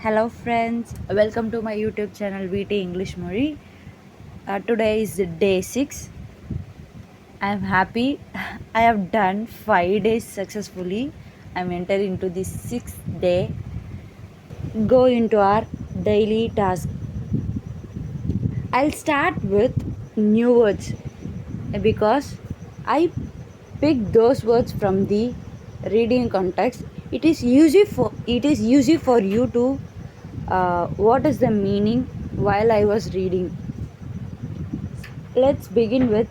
Hello friends, welcome to my YouTube channel VT English Mori. Today is day 6. I am happy. I have done 5 days successfully. I am entering into the 6th day. Go into our daily task. I'll start with new words because I pick those words from the reading context. It is easy for you to what is the meaning while I was reading. Let's begin with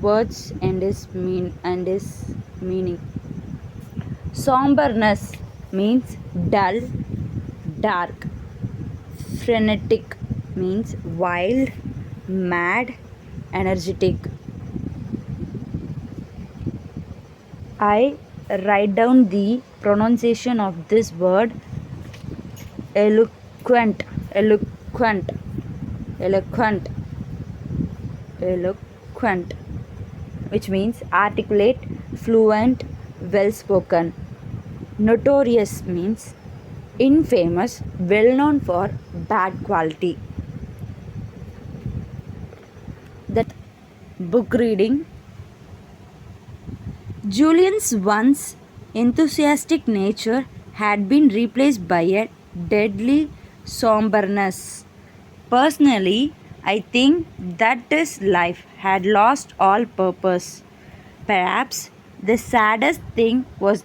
words and his meaning. Somberness means dull, dark. Frenetic means wild, mad, energetic. I write down the pronunciation of this word: eloquent, eloquent, eloquent, eloquent, which means articulate, fluent, well spoken. Notorious means infamous, well known for bad quality. That book reading. Julian's once enthusiastic nature had been replaced by a deadly somberness. Personally, I think that his life had lost all purpose. Perhaps the saddest thing was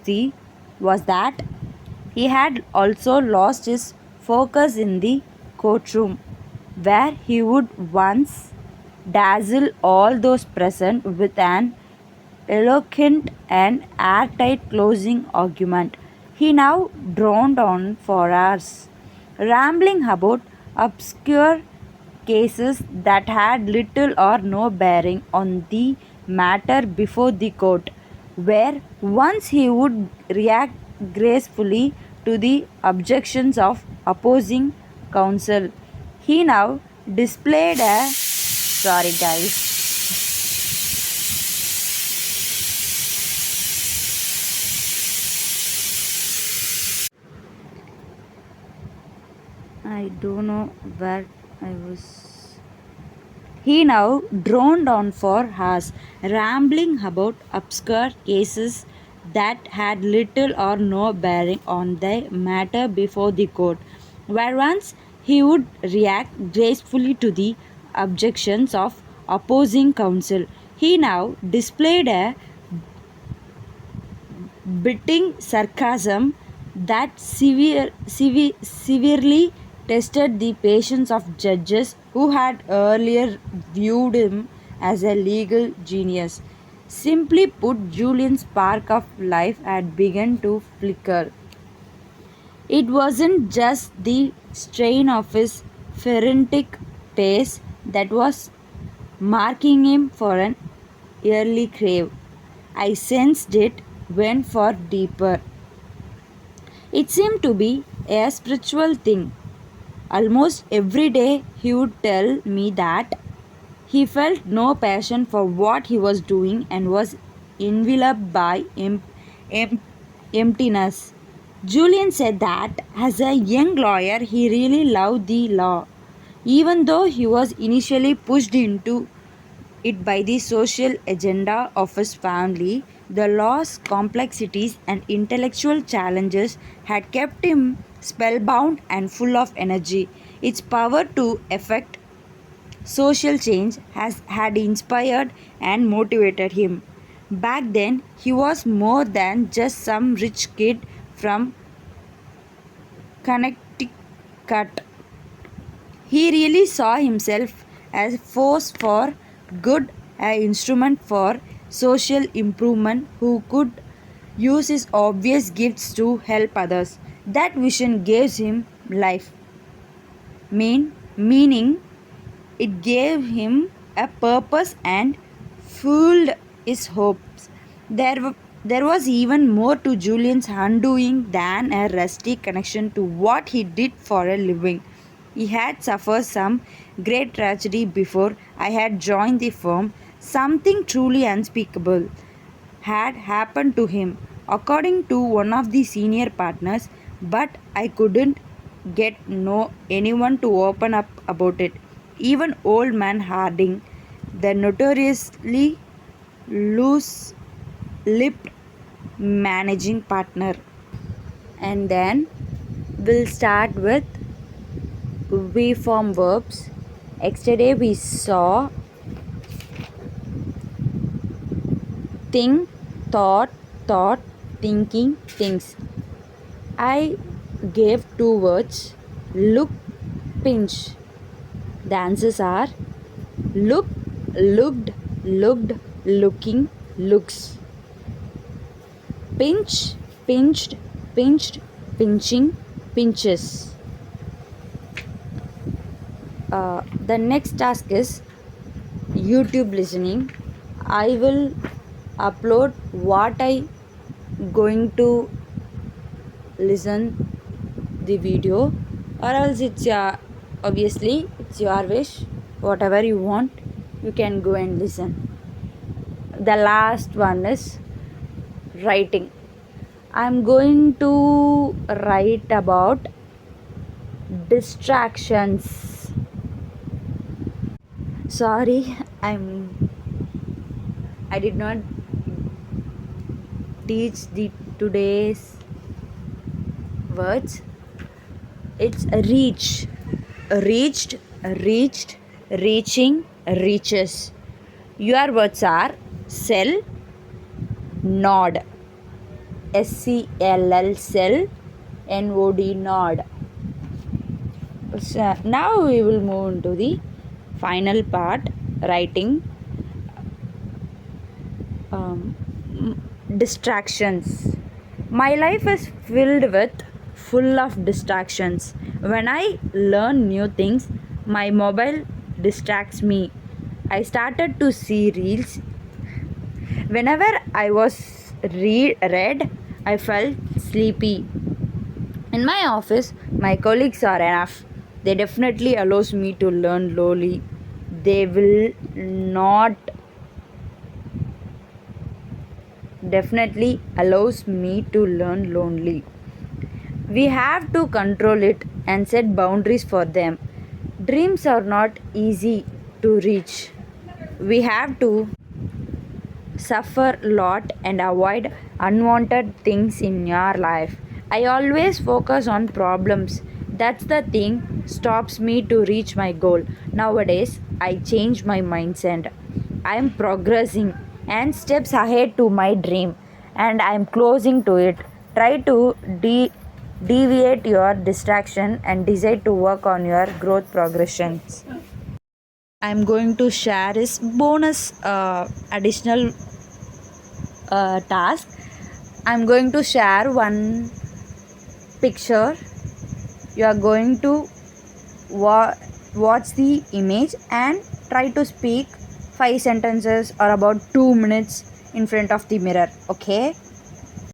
that he had also lost his focus in the courtroom, where he would once dazzle all those present with an eloquent and airtight closing argument. He now droned on for hours, rambling about obscure cases that had little or no bearing on the matter before the court, where once he would react gracefully to the objections of opposing counsel, he now displayed a sorry guys. I don't know where I was. He now droned on for hours, rambling about obscure cases that had little or no bearing on the matter before the court, where once he would react gracefully to the objections of opposing counsel. He now displayed a biting sarcasm that severely tested the patience of judges who had earlier viewed him as a legal genius. Simply put, Julian's spark of life had begun to flicker. It wasn't just the strain of his frenetic pace that was marking him for an early grave. I sensed it went far deeper. It seemed to be a spiritual thing. Almost every day he would tell me that he felt no passion for what he was doing and was enveloped by em- emptiness. Julian said that as a young lawyer he really loved the law, even though he was initially pushed into it by the social agenda of his family. The law's complexities and intellectual challenges had kept him spellbound and full of energy. Its power to effect social change had inspired and motivated him. Back then, he was more than just some rich kid from Connecticut. He really saw himself as a force for good, an instrument for social improvement who could use his obvious gifts to help others. That vision gave him life, meaning it gave him a purpose and fueled his hopes. There was even more to Julian's undoing than a rusty connection to what he did for a living. He had suffered some great tragedy before I had joined the firm. Something truly unspeakable had happened to him. According to one of the senior partners, but I couldn't get no anyone to open up about it. Even old man Harding, the notoriously loose-lipped managing partner. And then we'll start with we form verbs. Yesterday we saw think, thought, thinking, things. I gave two words look, pinch. The answers are look, looked, looked, looking, looks. Pinch, pinched, pinched, pinching, pinches. The next task is YouTube listening. I will upload what I going to listen the video, or else it's obviously it's your wish. Whatever you want, you can go and listen. The last one is writing. I'm going to write about distractions. Sorry, I did not teach the today's words. It's reached, reaching, reaches. Your words are cell, nod, SCLL, cell, NOD, nod. So now we will move into the final part, writing. Distractions. My life is filled with full of distractions. When I learn new things, my mobile distracts me. I started to see reels. Whenever I was read, I felt sleepy. In my office, my colleagues are enough. They definitely allows me to learn slowly. They will not definitely allows me to learn lonely. We have to control it and set boundaries for them. Dreams are not easy to reach. We have to suffer a lot and avoid unwanted things in your life. I always focus on problems. That's the thing stops me to reach my goal. Nowadays, I change my mindset. I am progressing and steps ahead to my dream and I am closing to it. Try to deviate your distraction and decide to work on your growth progressions. I'm going to share this bonus additional task. I'm going to share one picture. You are going to watch the image and try to speak 5 sentences or about 2 minutes in front of the mirror. Okay.